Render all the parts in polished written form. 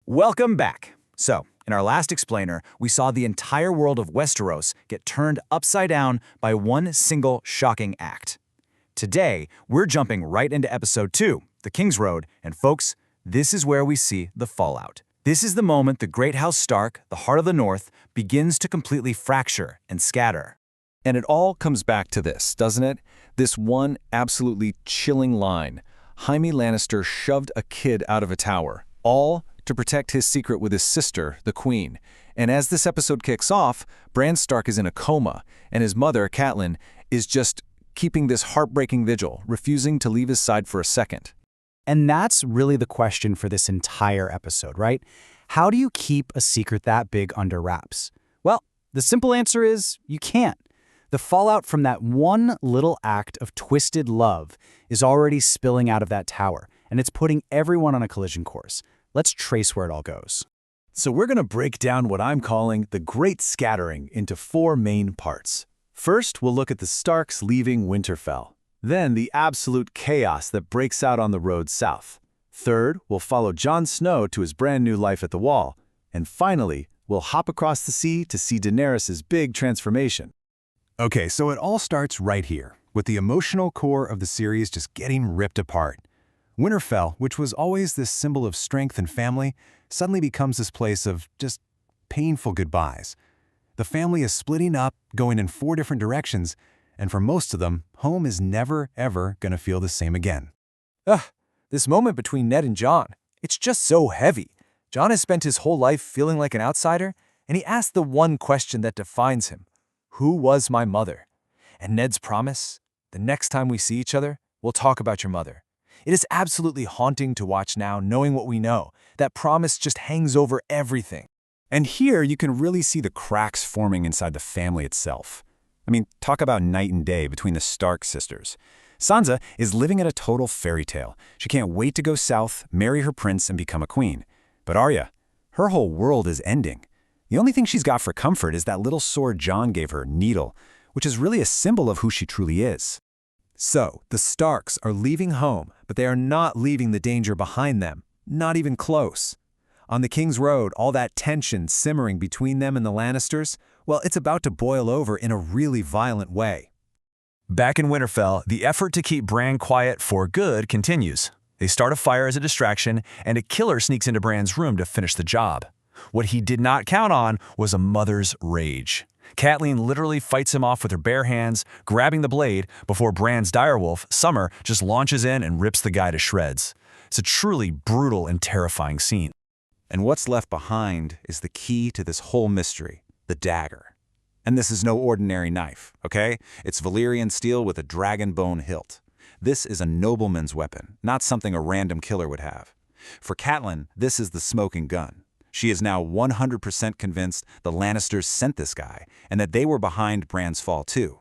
Welcome back. So, in our last explainer, we saw the entire world of Westeros get turned upside down by one single shocking act. Today, we're jumping right into episode 2, the Kingsroad, and folks, this is where we see the fallout. This is the moment the Great House Stark, the heart of the North, begins to completely fracture and scatter. And it all comes back to this, doesn't it? This one absolutely chilling line. Jaime Lannister shoved a kid out of a tower, all to protect his secret with his sister, the Queen. And as this episode kicks off, Bran Stark is in a coma, and his mother, Catelyn, is just keeping this heartbreaking vigil, refusing to leave his side for a second. And that's really the question for this entire episode, right? How do you keep a secret that big under wraps? Well, the simple answer is you can't. The fallout from that one little act of twisted love is already spilling out of that tower, and it's putting everyone on a collision course. Let's trace where it all goes. So we're going to break down what I'm calling the Great Scattering into 4 main parts. First, we'll look at the Starks leaving Winterfell. Then, the absolute chaos that breaks out on the road south. Third, we'll follow Jon Snow to his brand new life at the Wall. And finally, we'll hop across the sea to see Daenerys' big transformation. Okay, so it all starts right here, with the emotional core of the series just getting ripped apart. Winterfell, which was always this symbol of strength and family, suddenly becomes this place of just painful goodbyes. The family is splitting up, going in 4 different directions, and for most of them, home is never, ever going to feel the same again. This moment between Ned and Jon, it's just so heavy. Jon has spent his whole life feeling like an outsider, and he asked the one question that defines him. Who was my mother? And Ned's promise, the next time we see each other, we'll talk about your mother. It is absolutely haunting to watch now, knowing what we know. That promise just hangs over everything. And here you can really see the cracks forming inside the family itself. I mean, talk about night and day between the Stark sisters. Sansa is living at a total fairy tale. She can't wait to go south, marry her prince, and become a queen. But Arya, her whole world is ending. The only thing she's got for comfort is that little sword Jon gave her, Needle, which is really a symbol of who she truly is. So, the Starks are leaving home, but they are not leaving the danger behind them, not even close. On the King's Road, all that tension simmering between them and the Lannisters, well, it's about to boil over in a really violent way. Back in Winterfell, the effort to keep Bran quiet for good continues. They start a fire as a distraction, and a killer sneaks into Bran's room to finish the job. What he did not count on was a mother's rage. Catelyn literally fights him off with her bare hands, grabbing the blade, before Bran's direwolf, Summer, just launches in and rips the guy to shreds. It's a truly brutal and terrifying scene. And what's left behind is the key to this whole mystery, the dagger. And this is no ordinary knife, okay? It's Valyrian steel with a dragon bone hilt. This is a nobleman's weapon, not something a random killer would have. For Catelyn, this is the smoking gun. She is now 100% convinced the Lannisters sent this guy, and that they were behind Bran's fall too.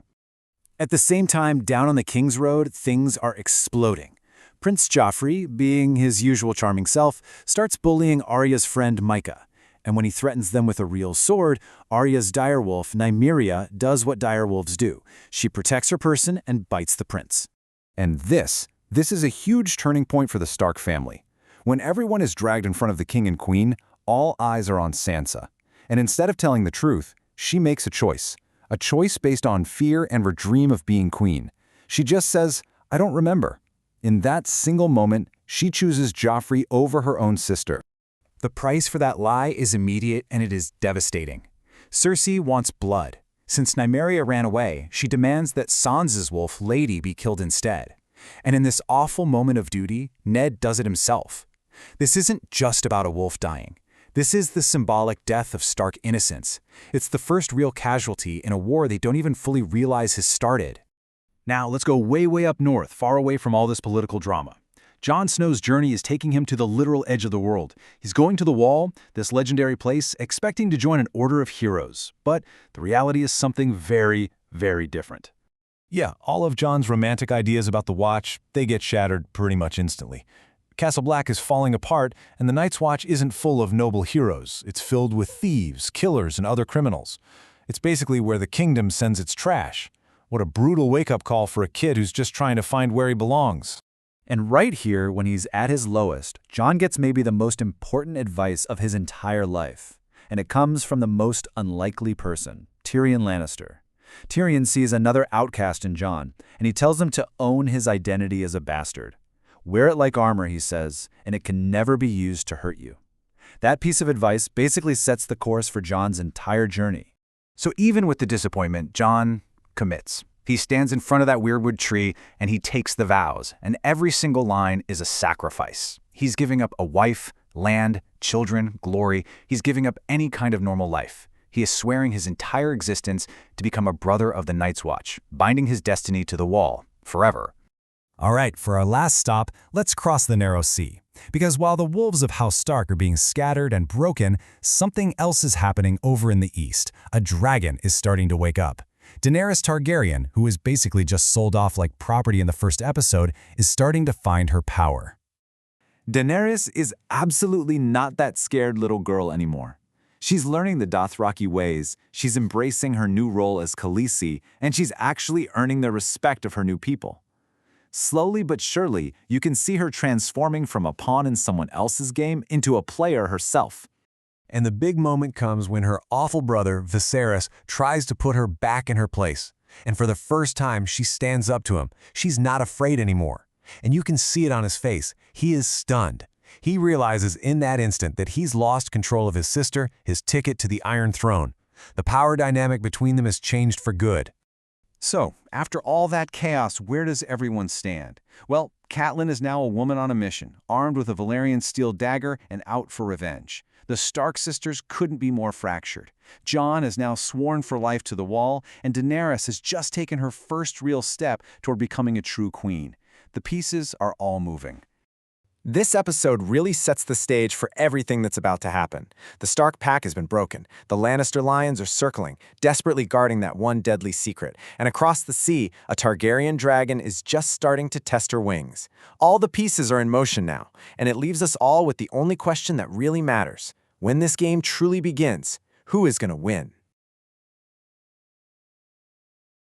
At the same time, down on the King's Road, things are exploding. Prince Joffrey, being his usual charming self, starts bullying Arya's friend Micah. And when he threatens them with a real sword, Arya's direwolf, Nymeria, does what direwolves do. She protects her person and bites the prince. And this is a huge turning point for the Stark family. When everyone is dragged in front of the king and queen, all eyes are on Sansa. And instead of telling the truth, she makes a choice based on fear and her dream of being queen. She just says, "I don't remember." In that single moment, she chooses Joffrey over her own sister. The price for that lie is immediate, and it is devastating. Cersei wants blood. Since Nymeria ran away, she demands that Sansa's wolf, Lady, be killed instead. And in this awful moment of duty, Ned does it himself. This isn't just about a wolf dying. This is the symbolic death of Stark innocence. It's the first real casualty in a war they don't even fully realize has started. Now, let's go way up north, far away from all this political drama. Jon Snow's journey is taking him to the literal edge of the world. He's going to the Wall, this legendary place, expecting to join an order of heroes. But the reality is something very, very different. Yeah, all of Jon's romantic ideas about the Watch, they get shattered pretty much instantly. Castle Black is falling apart, and the Night's Watch isn't full of noble heroes. It's filled with thieves, killers, and other criminals. It's basically where the kingdom sends its trash. What a brutal wake-up call for a kid who's just trying to find where he belongs. And right here, when he's at his lowest, Jon gets maybe the most important advice of his entire life. And it comes from the most unlikely person, Tyrion Lannister. Tyrion sees another outcast in Jon, and he tells him to own his identity as a bastard. Wear it like armor, he says, and it can never be used to hurt you. That piece of advice basically sets the course for Jon's entire journey. So even with the disappointment, Jon commits. He stands in front of that weirdwood tree and he takes the vows, and every single line is a sacrifice. He's giving up a wife, land, children, glory. He's giving up any kind of normal life. He is swearing his entire existence to become a brother of the Night's Watch, binding his destiny to the wall, forever. All right, for our last stop, let's cross the narrow sea. Because while the wolves of House Stark are being scattered and broken, something else is happening over in the east. A dragon is starting to wake up. Daenerys Targaryen, who was basically just sold off like property in the first episode, is starting to find her power. Daenerys is absolutely not that scared little girl anymore. She's learning the Dothraki ways, she's embracing her new role as Khaleesi, and she's actually earning the respect of her new people. Slowly but surely, you can see her transforming from a pawn in someone else's game into a player herself. And the big moment comes when her awful brother, Viserys, tries to put her back in her place. And for the first time, she stands up to him. She's not afraid anymore. And you can see it on his face. He is stunned. He realizes in that instant that he's lost control of his sister, his ticket to the Iron Throne. The power dynamic between them has changed for good. So, after all that chaos, where does everyone stand? Well, Catelyn is now a woman on a mission, armed with a Valyrian steel dagger and out for revenge. The Stark sisters couldn't be more fractured. Jon is now sworn for life to the wall, and Daenerys has just taken her first real step toward becoming a true queen. The pieces are all moving. This episode really sets the stage for everything that's about to happen. The Stark pact has been broken. The Lannister lions are circling, desperately guarding that one deadly secret. And across the sea, a Targaryen dragon is just starting to test her wings. All the pieces are in motion now, and it leaves us all with the only question that really matters. When this game truly begins, who is going to win?